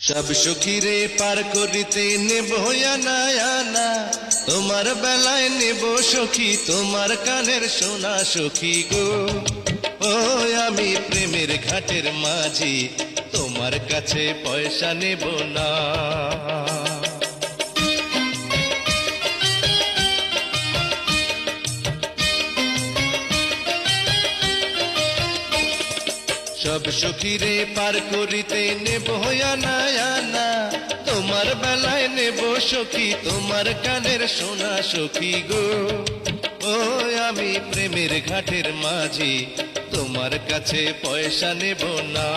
সব সখীরে পার করিতে নেব আনা আনা, তোমার বেলায় নেব সখী তোমার কানের সোনা সখী গো। ও আমি প্রেমের ঘাটের মাঝি, তোমার কাছে পয়সা নেব না। সব সখীরে পার করিতে নেব আনা আনা, তোমার বেলায় নেব সখী তোমার কানের সোনা সখী গো। ও আমি প্রেমের ঘাটের মাঝি, তোমার কাছে পয়সা নেব না।